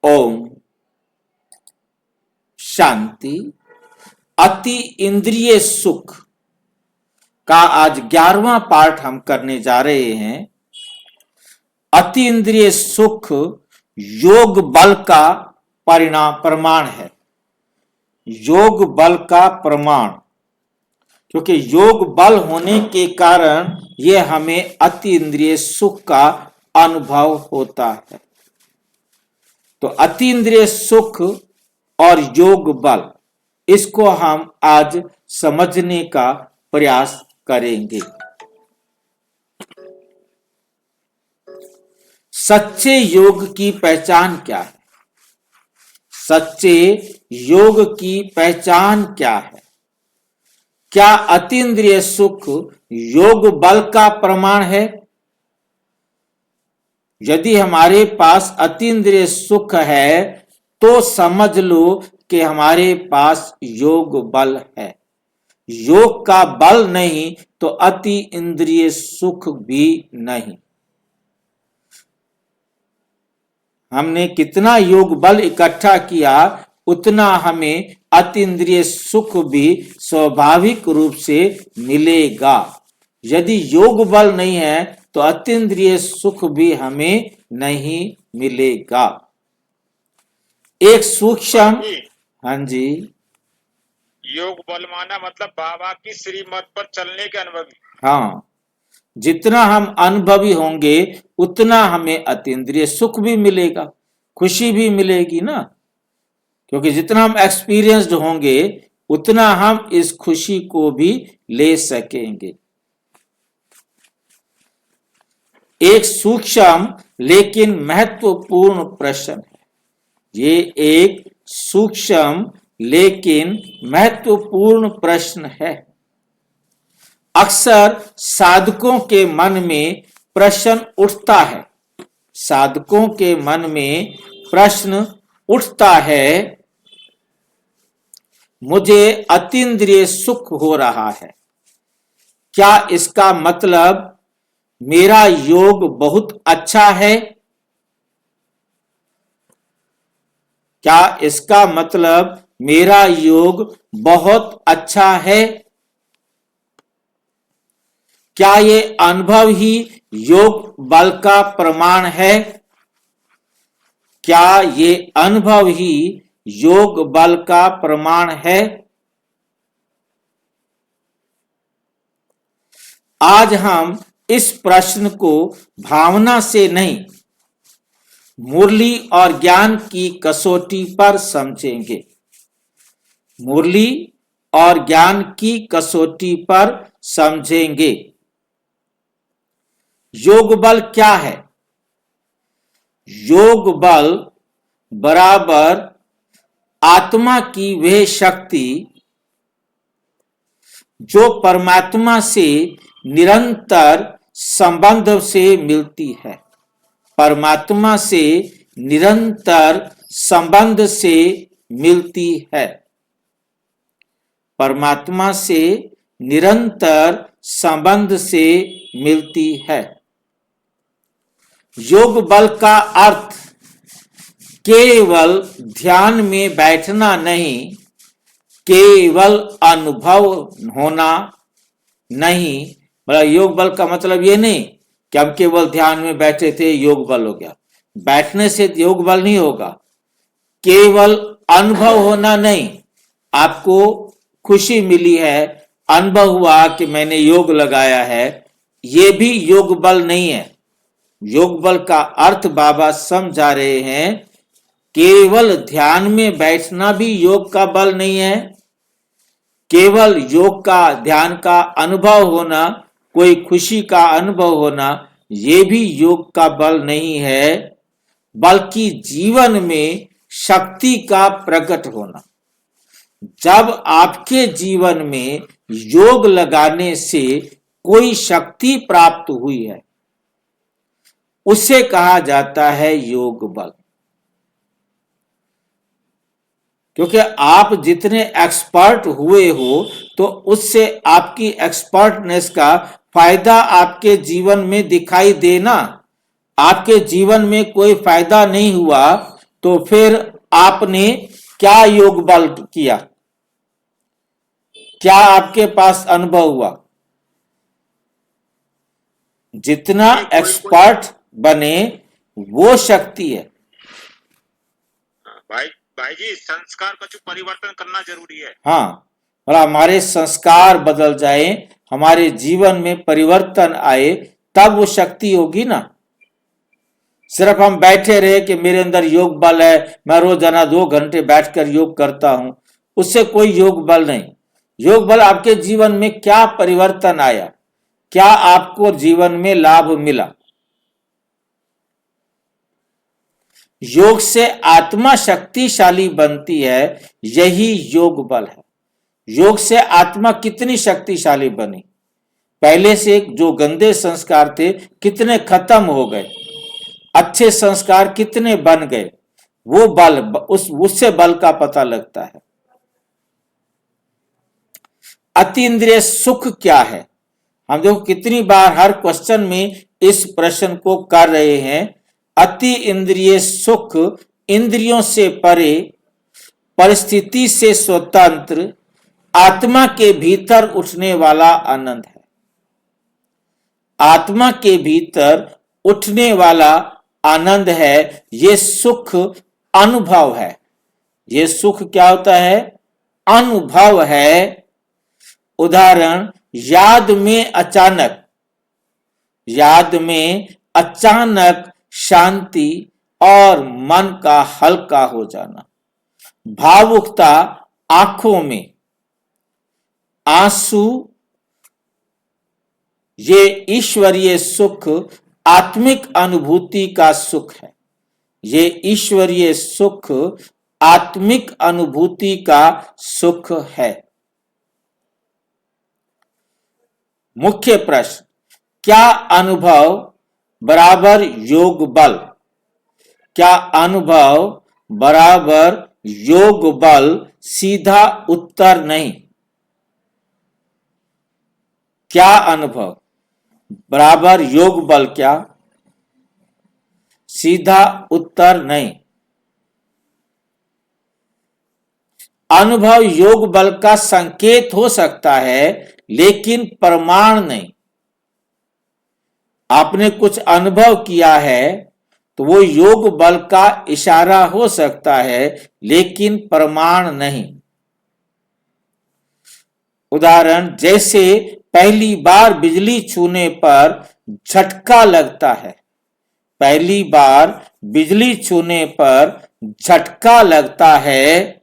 ओम शांति। अति इंद्रिय सुख का आज 11वां पाठ हम करने जा रहे हैं। अति इंद्रिय सुख योग बल का प्रमाण है। योग बल का प्रमाण, क्योंकि योग बल होने के कारण यह हमें अति इंद्रिय सुख का अनुभव होता है। तो अति इंद्रिय सुख और योग बल, इसको हम आज समझने का प्रयास करेंगे। सच्चे योग की पहचान क्या है? सच्चे योग की पहचान क्या है? क्या अतीन्द्रिय सुख योग बल का प्रमाण है? यदि हमारे पास अतीन्द्रिय सुख है तो समझ लो कि हमारे पास योग बल है। योग का बल नहीं तो अति इंद्रिय सुख भी नहीं। हमने कितना योग बल इकट्ठा किया उतना हमें अतीन्द्रिय सुख भी स्वाभाविक रूप से मिलेगा। यदि योग बल नहीं है तो अतीन्द्रिय सुख भी हमें नहीं मिलेगा। एक सूक्ष्म, हाँ जी, योग बल माना मतलब बाबा की श्रीमत पर चलने के अनुभवी। हाँ, जितना हम अनुभवी होंगे उतना हमें अतीन्द्रिय सुख भी मिलेगा, खुशी भी मिलेगी ना। क्योंकि जितना हम एक्सपीरियंस्ड होंगे उतना हम इस खुशी को भी ले सकेंगे। एक सूक्ष्म लेकिन महत्वपूर्ण प्रश्न है। ये एक सूक्ष्म लेकिन महत्वपूर्ण प्रश्न है। अक्सर साधकों के मन में प्रश्न उठता है। साधकों के मन में प्रश्न उठता है, मुझे अतीन्द्रिय सुख हो रहा है, क्या इसका मतलब मेरा योग बहुत अच्छा है? क्या इसका मतलब मेरा योग बहुत अच्छा है? क्या ये अनुभव ही योग बल का प्रमाण है? क्या ये अनुभव ही योग बल का प्रमाण है? आज हम इस प्रश्न को भावना से नहीं, मुरली और ज्ञान की कसौटी पर समझेंगे। मुरली और ज्ञान की कसौटी पर समझेंगे। योग बल क्या है? योग बल बराबर आत्मा की वह शक्ति जो परमात्मा से निरंतर संबंध से मिलती है। परमात्मा से निरंतर संबंध से मिलती है। परमात्मा से निरंतर संबंध से मिलती है। योग बल का अर्थ केवल ध्यान में बैठना नहीं, केवल अनुभव होना नहीं। मतलब योग बल का मतलब ये नहीं कि हम केवल ध्यान में बैठे थे योग बल हो गया। बैठने से योग बल नहीं होगा। केवल अनुभव होना नहीं, आपको खुशी मिली है, अनुभव हुआ कि मैंने योग लगाया है, ये भी योग बल नहीं है। योग बल का अर्थ बाबा समझा रहे हैं, केवल ध्यान में बैठना भी योग का बल नहीं है। केवल योग का ध्यान का अनुभव होना, कोई खुशी का अनुभव होना, ये भी योग का बल नहीं है, बल्कि जीवन में शक्ति का प्रकट होना। जब आपके जीवन में योग लगाने से कोई शक्ति प्राप्त हुई है, उसे कहा जाता है योग बल। क्योंकि आप जितने एक्सपर्ट हुए हो तो उससे आपकी एक्सपर्टनेस का फायदा आपके जीवन में दिखाई देना। आपके जीवन में कोई फायदा नहीं हुआ तो फिर आपने क्या योग बल किया, क्या आपके पास अनुभव हुआ? जितना एक्सपर्ट बने वो शक्ति है। भाई भाई जी, संस्कार का जो परिवर्तन करना जरूरी है। हाँ, और हमारे संस्कार बदल जाए, हमारे जीवन में परिवर्तन आए, तब वो शक्ति होगी ना। सिर्फ हम बैठे रहे कि मेरे अंदर योग बल है, मैं रोजाना 2 घंटे बैठकर योग करता हूं, उससे कोई योग बल नहीं। योग बल आपके जीवन में क्या परिवर्तन आया, क्या आपको जीवन में लाभ मिला। योग से आत्मा शक्तिशाली बनती है, यही योग बल है। योग से आत्मा कितनी शक्तिशाली बनी, पहले से जो गंदे संस्कार थे कितने खत्म हो गए, अच्छे संस्कार कितने बन गए। वो बल, उससे बल का पता लगता है। अतीन्द्रिय सुख क्या है? हम देखो कितनी बार हर क्वेश्चन में इस प्रश्न को कर रहे हैं। अति इंद्रिय सुख इंद्रियों से परे, परिस्थिति से स्वतंत्र, आत्मा के भीतर उठने वाला आनंद है। आत्मा के भीतर उठने वाला आनंद है, ये सुख अनुभव है। ये सुख क्या होता है? अनुभव है। उदाहरण, याद में अचानक शांति और मन का हल्का हो जाना, भावुकता, आंखों में आंसू, ये ईश्वरीय सुख आत्मिक अनुभूति का सुख है। ये ईश्वरीय सुख आत्मिक अनुभूति का सुख है। मुख्य प्रश्न, क्या अनुभव बराबर योग बल? क्या अनुभव बराबर योग बल? सीधा उत्तर नहीं। क्या अनुभव बराबर योग बल? क्या? सीधा उत्तर नहीं। अनुभव योग बल का संकेत हो सकता है, लेकिन प्रमाण नहीं। आपने कुछ अनुभव किया है तो वो योग बल का इशारा हो सकता है, लेकिन प्रमाण नहीं। उदाहरण, जैसे पहली बार बिजली छूने पर झटका लगता है। पहली बार बिजली छूने पर झटका लगता है,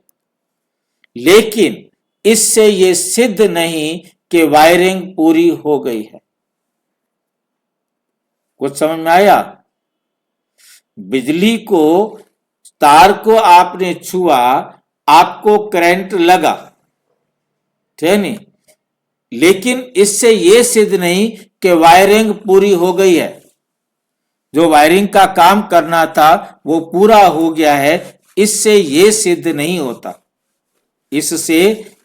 लेकिन इससे ये सिद्ध नहीं कि वायरिंग पूरी हो गई है। कुछ समझ में आया? बिजली को, तार को आपने छुआ, आपको करंट लगा, ठीक नहीं, लेकिन इससे यह सिद्ध नहीं कि वायरिंग पूरी हो गई है। जो वायरिंग का काम करना था वो पूरा हो गया है, इससे यह सिद्ध नहीं होता। इससे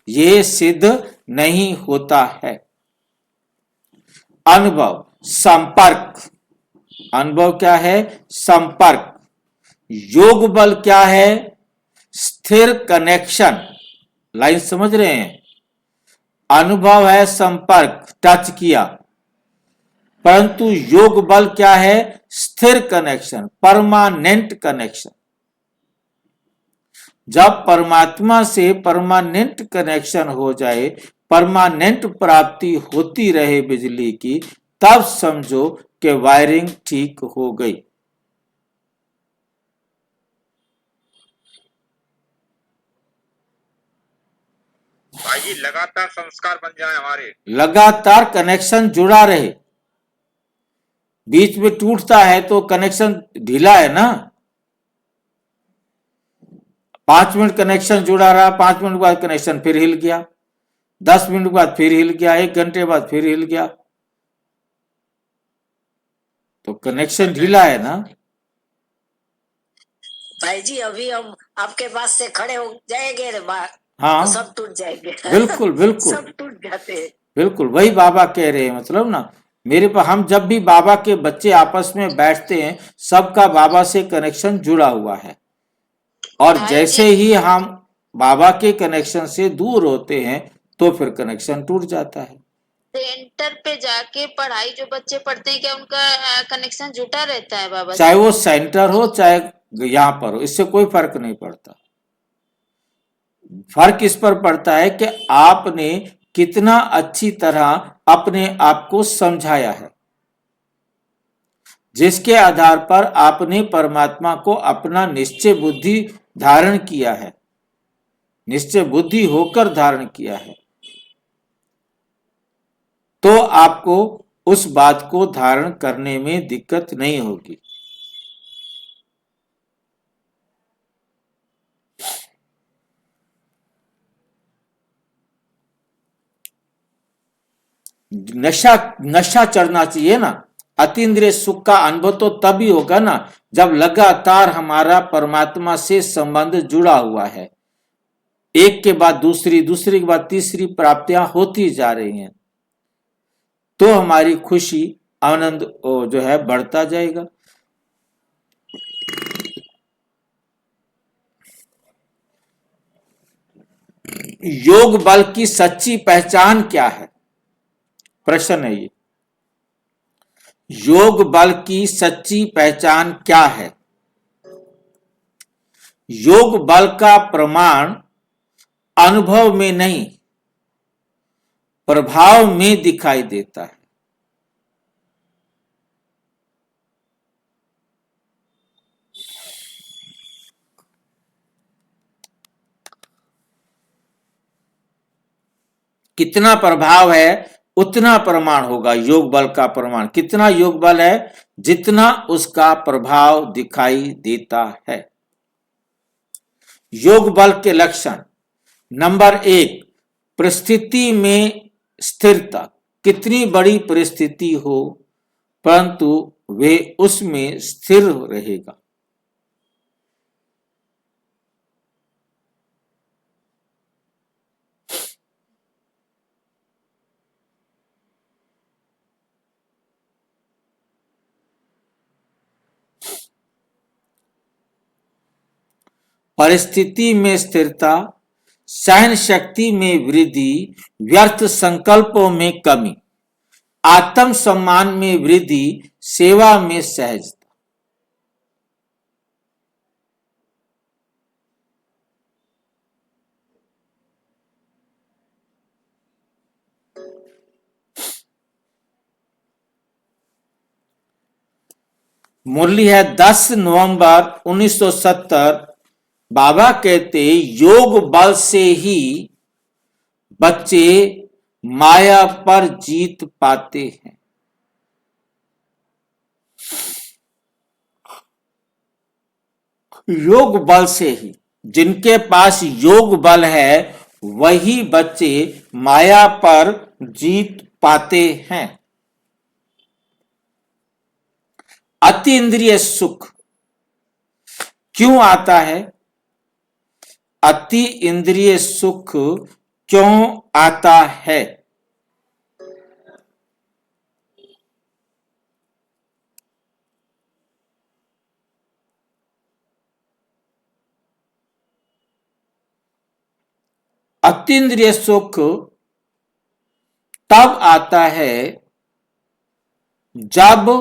यह सिद्ध नहीं होता है। अनुभव, संपर्क। अनुभव क्या है? संपर्क। योग बल क्या है? स्थिर कनेक्शन। लाइन समझ रहे हैं? अनुभव है संपर्क, टच किया, परंतु योग बल क्या है? स्थिर कनेक्शन, परमानेंट कनेक्शन। जब परमात्मा से परमानेंट कनेक्शन हो जाए, परमानेंट प्राप्ति होती रहे बिजली की, तब समझो कि वायरिंग ठीक हो गई। भाई जी, लगातार संस्कार बन जाए हमारे, लगातार कनेक्शन जुड़ा रहे। बीच में टूटता है तो कनेक्शन ढीला है ना। 5 मिनट कनेक्शन जुड़ा रहा, 5 मिनट बाद कनेक्शन फिर हिल गया, 10 मिनट बाद फिर हिल गया, 1 घंटे बाद फिर हिल गया, तो कनेक्शन ढीला है ना। भाई जी, अभी हम आपके पास से खड़े हो जाएंगे हाँ, तो सब टूट जाएंगे। बिल्कुल बिल्कुल सब टूट जाते हैं। बिल्कुल वही बाबा कह रहे हैं। मतलब ना, मेरे पास, हम जब भी बाबा के बच्चे आपस में बैठते हैं, सबका बाबा से कनेक्शन जुड़ा हुआ है। और भाई जैसे जी, ही हम बाबा के कनेक्शन से दूर होते हैं तो फिर कनेक्शन टूट जाता है। सेंटर पे जाके पढ़ाई जो बच्चे पढ़ते हैं, क्या उनका कनेक्शन जुटा रहता है बाबा चाहे से? वो सेंटर हो चाहे यहाँ पर हो, इससे कोई फर्क नहीं पड़ता। फर्क इस पर पड़ता है कि आपने कितना अच्छी तरह अपने आप को समझाया है, जिसके आधार पर आपने परमात्मा को अपना निश्चय बुद्धि धारण किया है, निश्चय बुद्धि होकर धारण किया है, तो आपको उस बात को धारण करने में दिक्कत नहीं होगी। नशा नशा चढ़ना चाहिए ना। अतीन्द्रिय सुख का अनुभव तो तभी होगा ना जब लगातार हमारा परमात्मा से संबंध जुड़ा हुआ है, एक के बाद दूसरी, दूसरी के बाद तीसरी प्राप्तियां होती जा रही हैं, तो हमारी खुशी आनंद जो है बढ़ता जाएगा। योग बल की सच्ची पहचान क्या है, प्रश्न है ये। योग बल की सच्ची पहचान क्या है? योग बल का प्रमाण अनुभव में नहीं, प्रभाव में दिखाई देता है। कितना प्रभाव है उतना प्रमाण होगा। योग बल का प्रमाण कितना योग बल है, जितना उसका प्रभाव दिखाई देता है। योग बल के लक्षण, नंबर 1, परिस्थिति में स्थिरता। कितनी बड़ी परिस्थिति हो परंतु वे उसमें स्थिर रहेगा। परिस्थिति में स्थिरता, सहन शक्ति में वृद्धि, व्यर्थ संकल्पों में कमी, आत्म सम्मान में वृद्धि, सेवा में सहजता। मुरली है 10 नवंबर 1970। बाबा कहते योग बल से ही बच्चे माया पर जीत पाते हैं। योग बल से ही, जिनके पास योग बल है वही बच्चे माया पर जीत पाते हैं। अति इंद्रिय सुख क्यों आता है? अति इंद्रिय सुख क्यों आता है? अतीन्द्रिय सुख तब आता है जब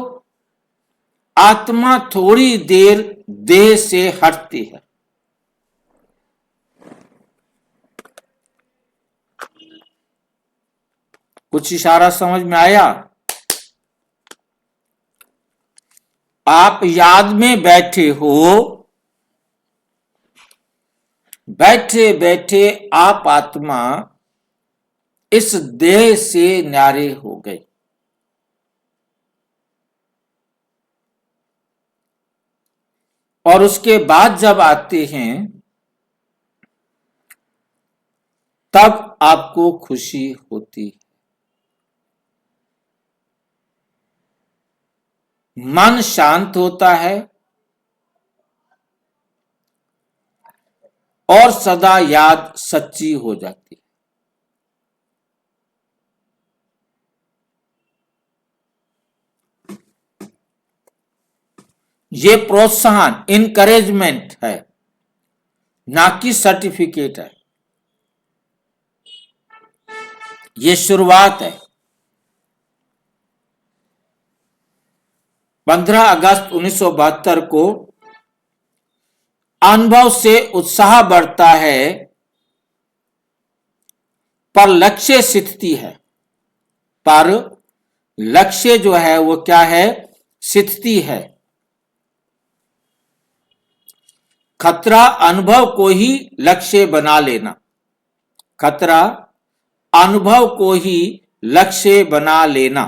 आत्मा थोड़ी देर देह से हटती है। कुछ इशारा समझ में आया? आप याद में बैठे हो, बैठे बैठे आप आत्मा इस देह से न्यारे हो गए, और उसके बाद जब आते हैं तब आपको खुशी होती है, मन शांत होता है और सदा याद सच्ची हो जाती है। ये प्रोत्साहन, इनकरेजमेंट है ना कि सर्टिफिकेट है। ये शुरुआत है। 15 अगस्त 1972 को अनुभव से उत्साह बढ़ता है, पर लक्ष्य स्थिति है। पर लक्ष्य जो है वो क्या है? स्थिति है। खतरा अनुभव को ही लक्ष्य बना लेना। खतरा अनुभव को ही लक्ष्य बना लेना।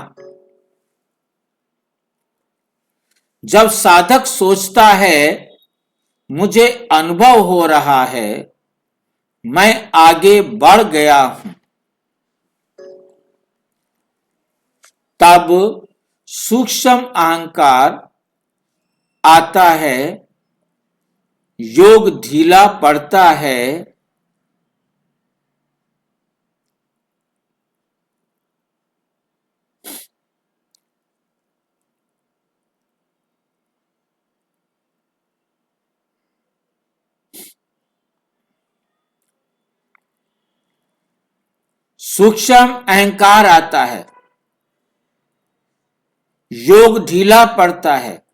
जब साधक सोचता है मुझे अनुभव हो रहा है, मैं आगे बढ़ गया हूं, तब सूक्ष्म अहंकार आता है, योग ढीला पड़ता है, सूक्ष्म अहंकार आता है, योग ढीला पड़ता है,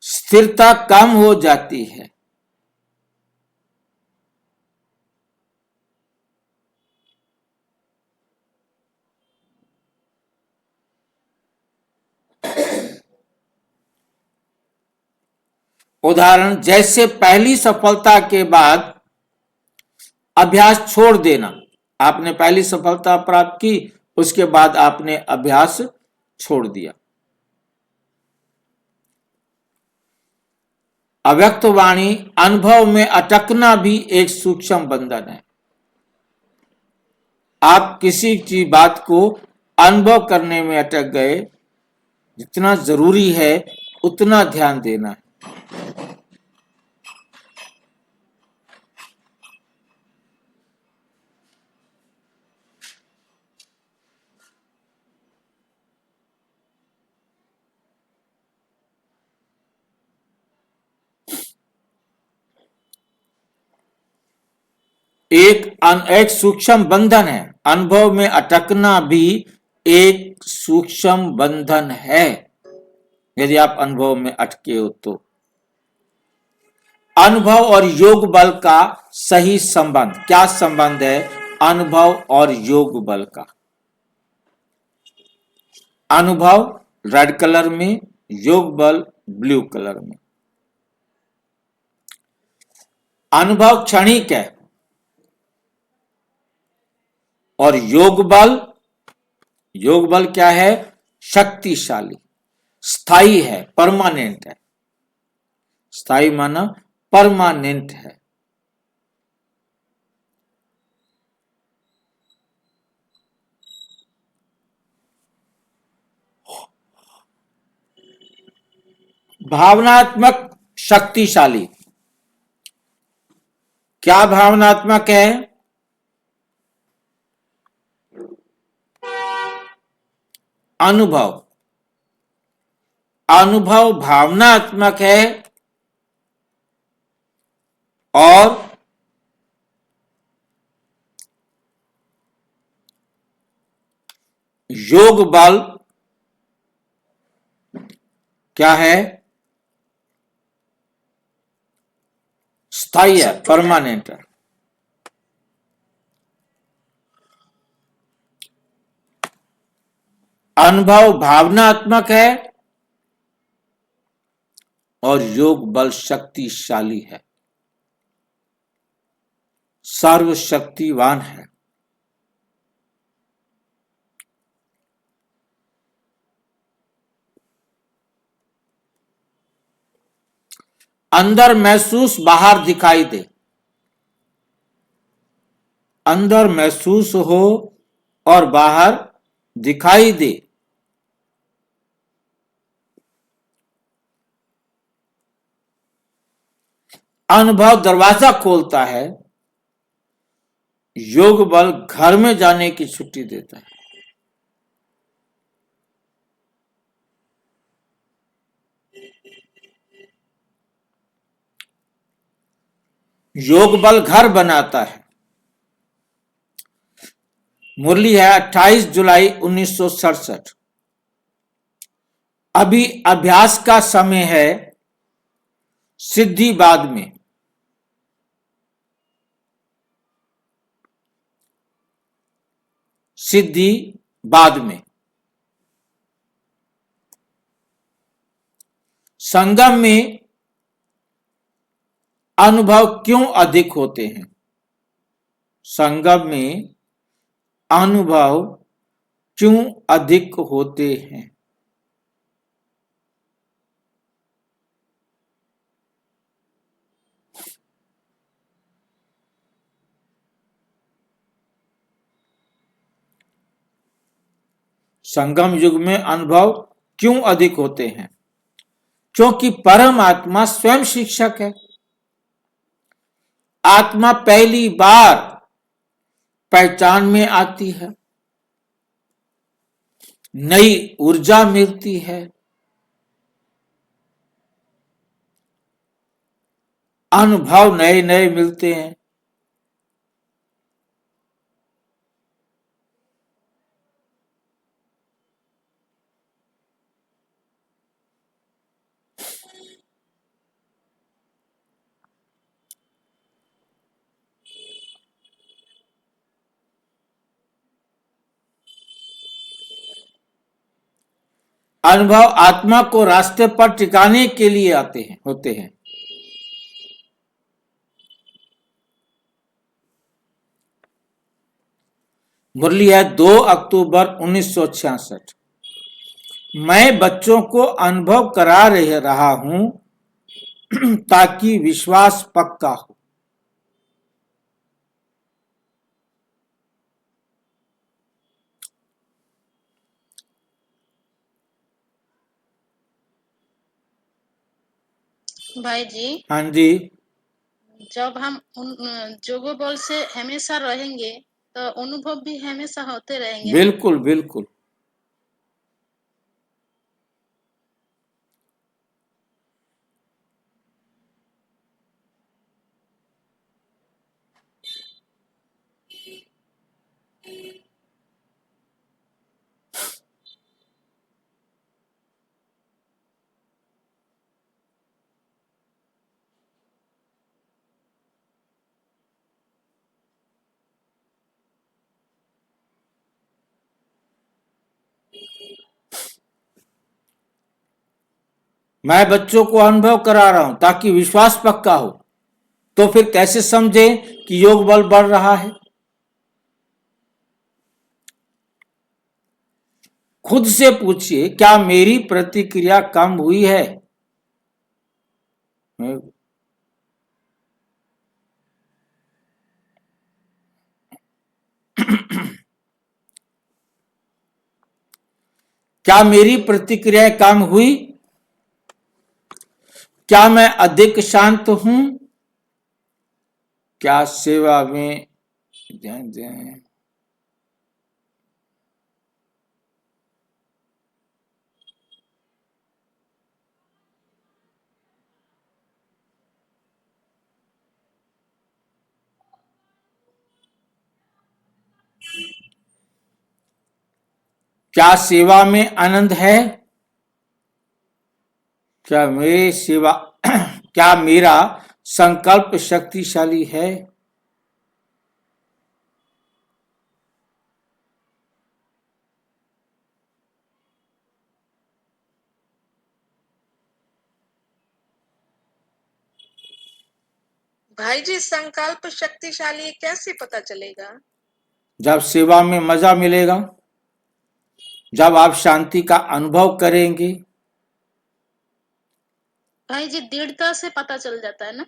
स्थिरता कम हो जाती है। उदाहरण जैसे पहली सफलता के बाद अभ्यास छोड़ देना। आपने पहली सफलता प्राप्त की, उसके बाद आपने अभ्यास छोड़ दिया। अव्यक्त वाणी अनुभव में अटकना भी एक सूक्ष्म बंधन है। आप किसी चीज बात को अनुभव करने में अटक गए, जितना जरूरी है उतना ध्यान देना है। एक सूक्ष्म बंधन है। अनुभव में अटकना भी एक सूक्ष्म बंधन है। यदि आप अनुभव में अटके हो तो अनुभव और योग बल का सही संबंध क्या संबंध है? अनुभव और योग बल का अनुभव रेड कलर में, योग बल ब्लू कलर में। अनुभव क्षणिक है और योग बल क्या है? शक्तिशाली, स्थायी है, परमानेंट है। स्थायी माना परमानेंट है। भावनात्मक शक्तिशाली क्या भावनात्मक है? अनुभव भावनात्मक है और योग बल क्या है? स्थायी है, परमानेंट है। अनुभव भावनात्मक है और योग बल शक्तिशाली है, सर्वशक्तिवान है। अंदर महसूस बाहर दिखाई दे। अंदर महसूस हो और बाहर दिखाई दे। अनुभव दरवाजा खोलता है, योग बल घर में जाने की छुट्टी देता है। योग बल घर बनाता है। मुरली है 28 जुलाई 1967। अभी अभ्यास का समय है, सिद्धि बाद में। सिद्धि बाद में। संगम में अनुभव क्यों अधिक होते हैं? संगम में अनुभव क्यों अधिक होते हैं? संगम युग में अनुभव क्यों अधिक होते हैं? क्योंकि परम आत्मा स्वयं शिक्षक है। आत्मा पहली बार पहचान में आती है, नई ऊर्जा मिलती है, अनुभव नए नए मिलते हैं। अनुभव आत्मा को रास्ते पर टिकाने के लिए होते हैं। मुरली है 2 अक्टूबर 1966। मैं बच्चों को अनुभव करा रहा हूं ताकि विश्वास पक्का हो। भाई जी, हाँ जी, जब हम उन जोगो बल से हमेशा रहेंगे तो अनुभव भी हमेशा होते रहेंगे ना? बिल्कुल बिल्कुल। मैं बच्चों को अनुभव करा रहा हूं ताकि विश्वास पक्का हो। तो फिर कैसे समझे कि योग बल बढ़ रहा है? खुद से पूछिए, क्या मेरी प्रतिक्रिया कम हुई है? क्या मेरी प्रतिक्रिया कम हुई? क्या मैं अधिक शांत हूं? क्या सेवा में ध्यान दें? क्या सेवा में आनंद है? क्या मेरा संकल्प शक्तिशाली है? भाई जी, संकल्प शक्तिशाली कैसे पता चलेगा? जब सेवा में मजा मिलेगा, जब आप शांति का अनुभव करेंगे। भाई जी, दृढ़ता से पता चल जाता है ना?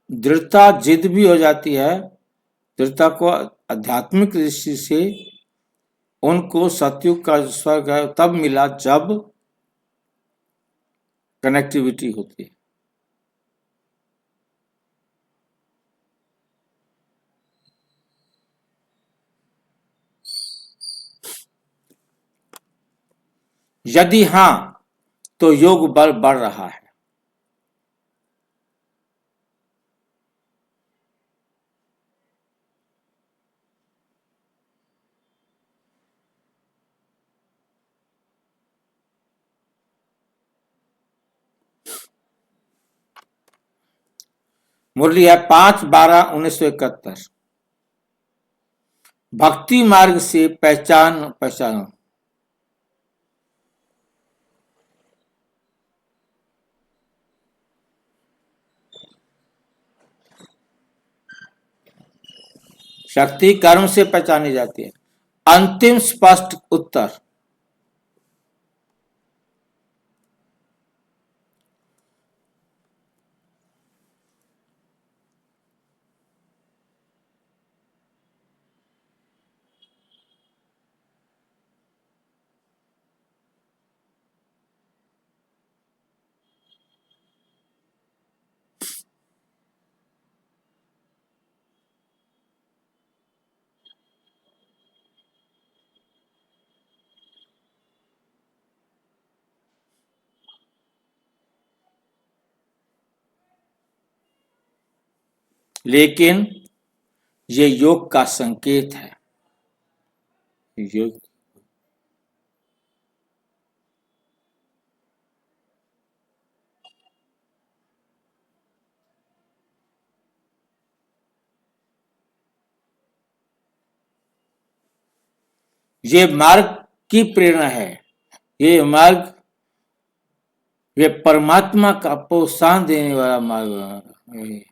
दृढ़ता जिद भी हो जाती है। दृढ़ता को आध्यात्मिक दृष्टि से उनको सतयुग का स्वर्ग है तब मिला जब कनेक्टिविटी होती है। यदि हां, तो योग बल बढ़ रहा है। मुरली है 5/12/1971। भक्ति मार्ग से पहचान। शक्ति कर्म से पहचानी जाती है। अंतिम स्पष्ट उत्तर। लेकिन ये योग का संकेत है। योग ये मार्ग की प्रेरणा है। ये मार्ग ये परमात्मा का प्रोत्साहन देने वाला मार्ग है।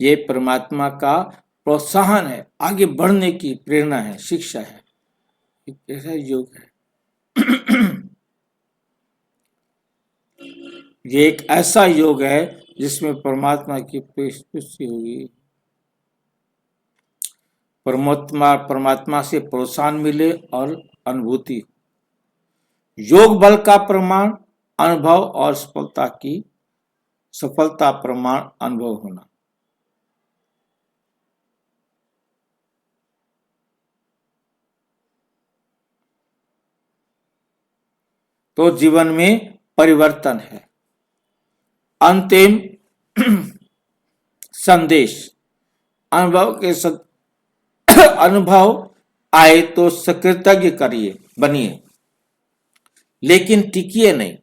ये परमात्मा का प्रोत्साहन है, आगे बढ़ने की प्रेरणा है, शिक्षा है। ऐसा योग है। ये एक ऐसा योग है जिसमें परमात्मा की पुष्टि होगी, परमात्मा से प्रोत्साहन मिले और अनुभूति। योग बल का प्रमाण अनुभव और सफलता प्रमाण अनुभव होना। तो जीवन में परिवर्तन है। अंतिम संदेश। अनुभव आए तो सकृतज्ञ बनिए, लेकिन टिकिए नहीं।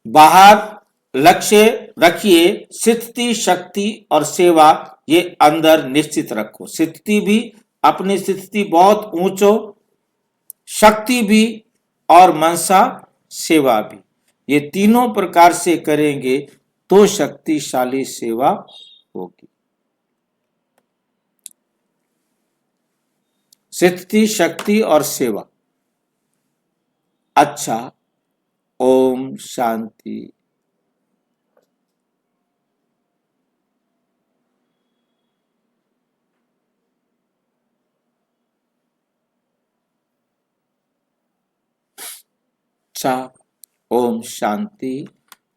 बाहर लक्ष्य रखिए, स्थिति, शक्ति और सेवा ये अंदर निश्चित रखो। स्थिति भी, अपनी स्थिति बहुत ऊंचो, शक्ति भी और मनसा सेवा भी। ये तीनों प्रकार से करेंगे तो शक्तिशाली सेवा होगी। स्थिति, शक्ति और सेवा। अच्छा, ओम शांति। अच्छा, ओम शांति।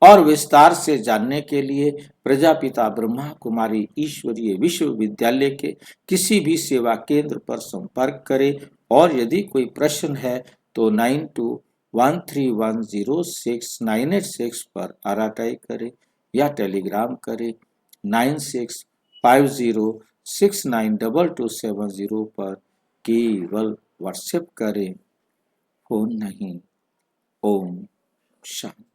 और विस्तार से जानने के लिए प्रजापिता ब्रह्मा कुमारी ईश्वरीय विश्वविद्यालय के किसी भी सेवा केंद्र पर संपर्क करें। और यदि कोई प्रश्न है तो 9213106986 पर आरटीआई करें या टेलीग्राम करें 9650692270 पर। केवल व्हाट्सएप करें, फोन नहीं। ओम शांति।